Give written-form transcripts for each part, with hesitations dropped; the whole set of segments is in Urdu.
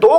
2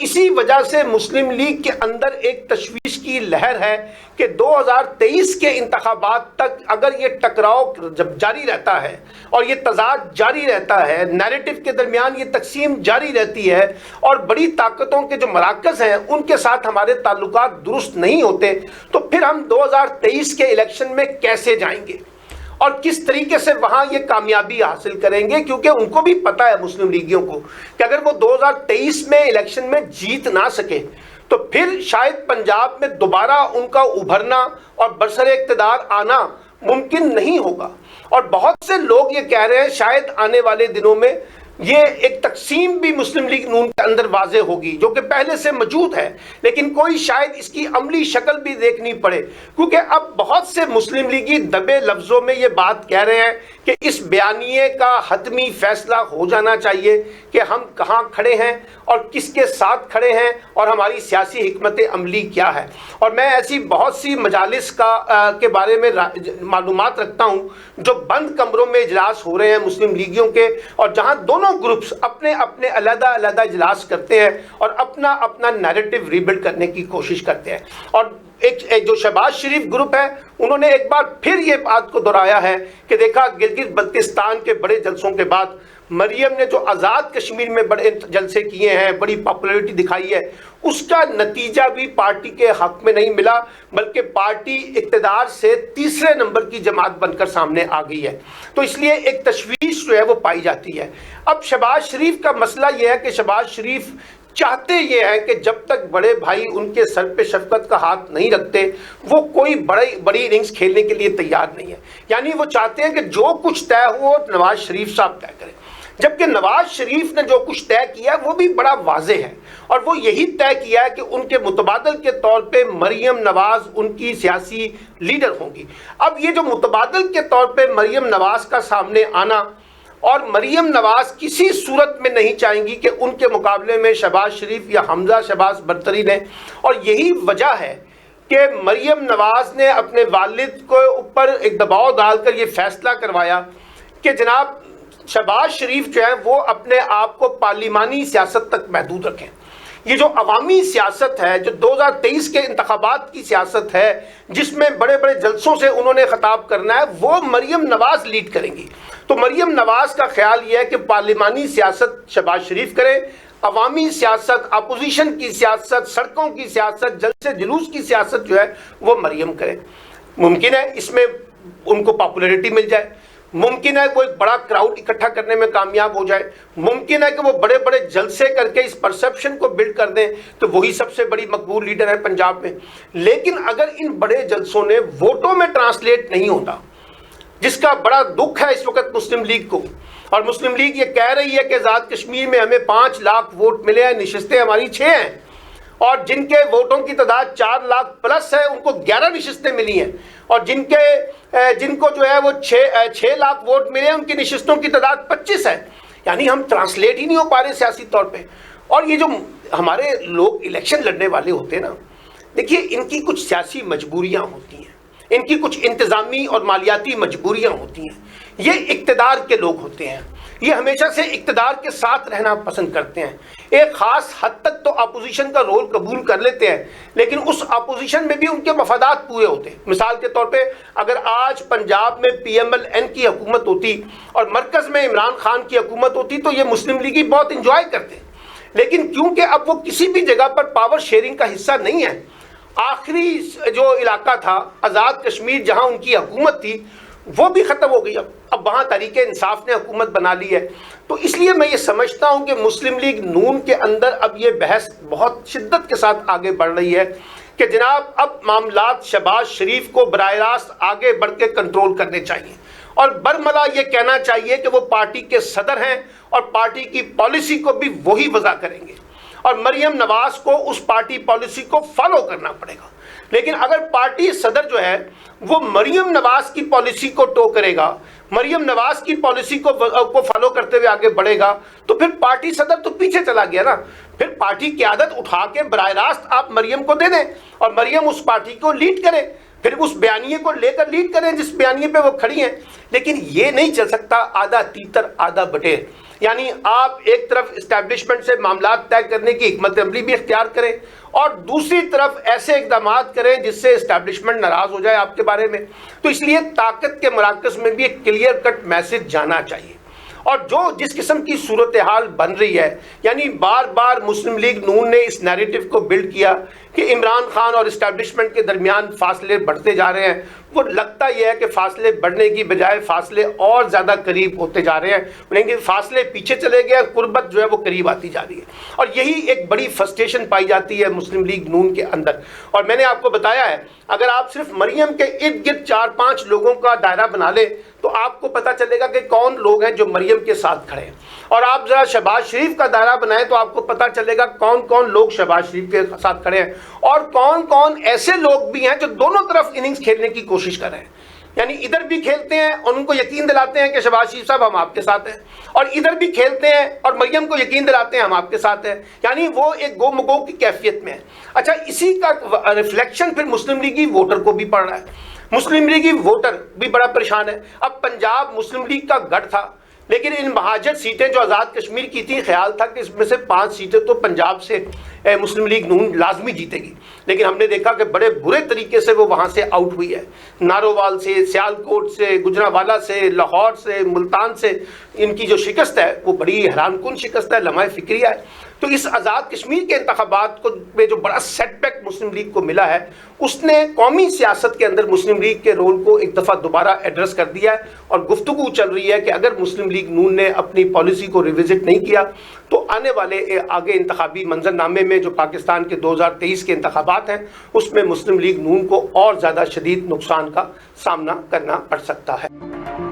اسی وجہ سے مسلم لیگ کے اندر ایک تشویش کی لہر ہے کہ 2023 کے انتخابات تک اگر یہ ٹکراؤ جب جاری رہتا ہے اور یہ تضاد جاری رہتا ہے، نیریٹو کے درمیان یہ تقسیم جاری رہتی ہے اور بڑی طاقتوں کے جو مراکز ہیں ان کے ساتھ ہمارے تعلقات درست نہیں ہوتے، تو پھر ہم 2023 کے الیکشن میں کیسے جائیں گے اور کس طریقے سے وہاں یہ کامیابی حاصل کریں گے؟ کیونکہ ان کو بھی پتہ ہے مسلم لیگیوں کو کہ اگر وہ 2023 میں الیکشن میں جیت نہ سکے تو پھر شاید پنجاب میں دوبارہ ان کا ابھرنا اور برسر اقتدار آنا ممکن نہیں ہوگا۔ اور بہت سے لوگ یہ کہہ رہے ہیں شاید آنے والے دنوں میں یہ ایک تقسیم بھی مسلم لیگ نون کے اندر واضح ہوگی جو کہ پہلے سے موجود ہے، لیکن کوئی شاید اس کی عملی شکل بھی دیکھنی پڑے، کیونکہ اب بہت سے مسلم لیگی دبے لفظوں میں یہ بات کہہ رہے ہیں کہ اس بیانیے کا حتمی فیصلہ ہو جانا چاہیے کہ ہم کہاں کھڑے ہیں اور کس کے ساتھ کھڑے ہیں اور ہماری سیاسی حکمت عملی کیا ہے۔ اور میں ایسی بہت سی مجالس کے بارے میں معلومات رکھتا ہوں جو بند کمروں میں اجلاس ہو رہے ہیں مسلم لیگیوں کے، اور جہاں دونوں گروپس اپنے اپنے علیحدہ علیحدہ اجلاس کرتے ہیں اور اپنا اپنا نیریٹو ریبلڈ کرنے کی کوشش کرتے ہیں۔ اور ایک جو شہباز شریف گروپ ہے انہوں نے ایک بار پھر یہ بات کو دہرایا ہے کہ دیکھا گلگت بلتستان کے بڑے جلسوں کے بعد مریم نے جو آزاد کشمیر میں بڑے جلسے کیے ہیں، بڑی پاپولیرٹی دکھائی ہے، اس کا نتیجہ بھی پارٹی کے حق میں نہیں ملا، بلکہ پارٹی اقتدار سے تیسرے نمبر کی جماعت بن کر سامنے آ گئی ہے۔ تو اس لیے ایک تشویش جو ہے وہ پائی جاتی ہے۔ اب شہباز شریف کا مسئلہ یہ ہے کہ شہباز شریف چاہتے یہ ہیں کہ جب تک بڑے بھائی ان کے سر پہ شفقت کا ہاتھ نہیں رکھتے وہ کوئی بڑی اننگز کھیلنے کے لیے تیار نہیں ہے۔ یعنی وہ چاہتے ہیں کہ جو کچھ طے ہو نواز شریف صاحب طے کریں، جبکہ نواز شریف نے جو کچھ طے کیا ہے وہ بھی بڑا واضح ہے، اور وہ یہی طے کیا ہے کہ ان کے متبادل کے طور پہ مریم نواز ان کی سیاسی لیڈر ہوں گی۔ اب یہ جو متبادل کے طور پہ مریم نواز کا سامنے آنا، اور مریم نواز کسی صورت میں نہیں چاہیں گی کہ ان کے مقابلے میں شہباز شریف یا حمزہ شہباز برتری لیں، اور یہی وجہ ہے کہ مریم نواز نے اپنے والد کو اوپر ایک دباؤ ڈال کر یہ فیصلہ کروایا کہ جناب شہباز شریف جو ہے وہ اپنے آپ کو پارلیمانی سیاست تک محدود رکھیں۔ یہ جو عوامی سیاست ہے، جو 2023 کے انتخابات کی سیاست ہے جس میں بڑے بڑے جلسوں سے انہوں نے خطاب کرنا ہے، وہ مریم نواز لیڈ کریں گی۔ تو مریم نواز کا خیال یہ ہے کہ پارلیمانی سیاست شہباز شریف کریں، عوامی سیاست، اپوزیشن کی سیاست، سڑکوں کی سیاست، جلسے جلوس کی سیاست جو ہے وہ مریم کریں۔ ممکن ہے اس میں ان کو پاپولیرٹی مل جائے، ممکن ہے وہ ایک بڑا کراؤڈ اکٹھا کرنے میں کامیاب ہو جائے، ممکن ہے کہ وہ بڑے بڑے جلسے کر کے اس پرسپشن کو بلڈ کر دیں کہ وہی سب سے بڑی مقبول لیڈر ہے پنجاب میں۔ لیکن اگر ان بڑے جلسوں نے ووٹوں میں ٹرانسلیٹ نہیں ہوتا، جس کا بڑا دکھ ہے اس وقت مسلم لیگ کو، اور مسلم لیگ یہ کہہ رہی ہے کہ آزاد کشمیر میں ہمیں 5 لاکھ ووٹ ملے ہیں، نشستیں ہماری 6 ہیں، اور جن کے ووٹوں کی تعداد 4 لاکھ پلس ہے ان کو 11 نشستیں ملی ہیں، اور جن کو جو ہے وہ 6 لاکھ ووٹ ملے ہیں ان کی نشستوں کی تعداد 25 ہے۔ یعنی ہم ٹرانسلیٹ ہی نہیں ہو پا رہے سیاسی طور پہ۔ اور یہ جو ہمارے لوگ الیکشن لڑنے والے ہوتے ہیں نا، دیکھیے ان کی کچھ سیاسی مجبوریاں ہوتی ہیں، ان کی کچھ انتظامی اور مالیاتی مجبوریاں ہوتی ہیں۔ یہ اقتدار کے لوگ ہوتے ہیں، یہ ہمیشہ سے اقتدار کے ساتھ رہنا پسند کرتے ہیں، ایک خاص حد تک تو اپوزیشن کا رول قبول کر لیتے ہیں، لیکن اس اپوزیشن میں بھی ان کے مفادات پورے ہوتے ہیں۔ مثال کے طور پہ اگر آج پنجاب میں PMLN کی حکومت ہوتی اور مرکز میں عمران خان کی حکومت ہوتی تو یہ مسلم لیگی بہت انجوائے کرتے، لیکن کیونکہ اب وہ کسی بھی جگہ پر پاور شیئرنگ کا حصہ نہیں ہے، آخری جو علاقہ تھا آزاد کشمیر جہاں ان کی حکومت تھی وہ بھی ختم ہو گئی، اب وہاں تحریک انصاف نے حکومت بنا لی ہے۔ تو اس لیے میں یہ سمجھتا ہوں کہ مسلم لیگ نون کے اندر اب یہ بحث بہت شدت کے ساتھ آگے بڑھ رہی ہے کہ جناب اب معاملات شہباز شریف کو براہ راست آگے بڑھ کے کنٹرول کرنے چاہیے، اور برملا یہ کہنا چاہیے کہ وہ پارٹی کے صدر ہیں اور پارٹی کی پالیسی کو بھی وہی وضع کریں گے، اور مریم نواز کو اس پارٹی پالیسی کو فالو کرنا پڑے گا۔ لیکن اگر پارٹی صدر جو ہے وہ مریم نواز کی پالیسی کو ٹو کرے گا، مریم نواز کی پالیسی کو فالو کرتے ہوئے آگے بڑھے گا، تو پھر پارٹی صدر تو پیچھے چلا گیا نا۔ پھر پارٹی قیادت اٹھا کے براہ راست آپ مریم کو دے دیں اور مریم اس پارٹی کو لیڈ کرے، پھر اس بیانیے کو لے کر لیڈ کریں جس بیانیے پہ وہ کھڑی ہیں۔ لیکن یہ نہیں چل سکتا آدھا تیتر آدھا بٹیر۔ یعنی آپ ایک طرف اسٹیبلشمنٹ سے معاملات طے کرنے کی حکمت عملی بھی اختیار کریں اور دوسری طرف ایسے اقدامات کریں جس سے اسٹیبلشمنٹ ناراض ہو جائے آپ کے بارے میں. تو اس لیے طاقت کے مراکز میں بھی ایک کلیئر کٹ میسج جانا چاہیے. اور جس قسم کی صورتحال بن رہی ہے، یعنی بار بار مسلم لیگ نون نے اس نیریٹو کو بلڈ کیا کہ عمران خان اور اسٹیبلشمنٹ کے درمیان فاصلے بڑھتے جا رہے ہیں، وہ لگتا یہ ہے کہ فاصلے بڑھنے کی بجائے فاصلے اور زیادہ قریب ہوتے جا رہے ہیں، لیکن فاصلے پیچھے چلے گئے، قربت جو ہے وہ قریب آتی جا رہی ہے. اور یہی ایک بڑی فرسٹریشن پائی جاتی ہے مسلم لیگ نون کے اندر. اور میں نے آپ کو بتایا ہے، اگر آپ صرف مریم کے ارد گرد 4-5 لوگوں کا دائرہ بنا لیں تو آپ کو پتہ چلے گا کہ کون لوگ ہیں جو مریم کے ساتھ کھڑے ہیں. اور آپ ذرا شہباز شریف کا دائرہ بنائیں تو آپ کو پتہ چلے گا کون کون لوگ شہباز شریف کے ساتھ کھڑے ہیں اور کون کون ایسے لوگ بھی ہیں جو دونوں طرف اننگز کھیلنے کی کوشش کر رہے ہیں. یعنی ادھر بھی کھیلتے ہیں اور ان کو یقین دلاتے ہیں کہ شہباز شریف صاحب ہم آپ کے ساتھ ہیں، اور ادھر بھی کھیلتے ہیں اور مریم کو یقین دلاتے ہیں ہم آپ کے ساتھ ہیں. یعنی وہ ایک گو مگو کی کیفیت میں ہے. اچھا، اسی کا ریفلیکشن پھر مسلم لیگی ووٹر کو بھی پڑ رہا ہے. مسلم لیگی ووٹر بھی بڑا پریشان ہے. اب پنجاب مسلم لیگ کا گڑھ تھا، لیکن ان مہاجر سیٹیں جو آزاد کشمیر کی تھی، خیال تھا کہ اس میں سے 5 سیٹیں تو پنجاب سے مسلم لیگ نون لازمی جیتے گی، لیکن ہم نے دیکھا کہ بڑے برے طریقے سے وہ وہاں سے آؤٹ ہوئی ہے. نارووال سے، سیالکوٹ سے، گجرانوالہ سے، لاہور سے، ملتان سے ان کی جو شکست ہے وہ بڑی حیران کن شکست ہے، لمحہ فکریہ ہے. تو اس آزاد کشمیر کے انتخابات کو میں جو بڑا سیٹ بیک مسلم لیگ کو ملا ہے، اس نے قومی سیاست کے اندر مسلم لیگ کے رول کو ایک دفعہ دوبارہ ایڈریس کر دیا ہے. اور گفتگو چل رہی ہے کہ اگر مسلم لیگ نون نے اپنی پالیسی کو ریوزٹ نہیں کیا تو آنے والے آگے انتخابی منظرنامے میں جو پاکستان کے 2023 کے انتخابات ہیں اس میں مسلم لیگ نون کو اور زیادہ شدید نقصان کا سامنا کرنا پڑ سکتا ہے.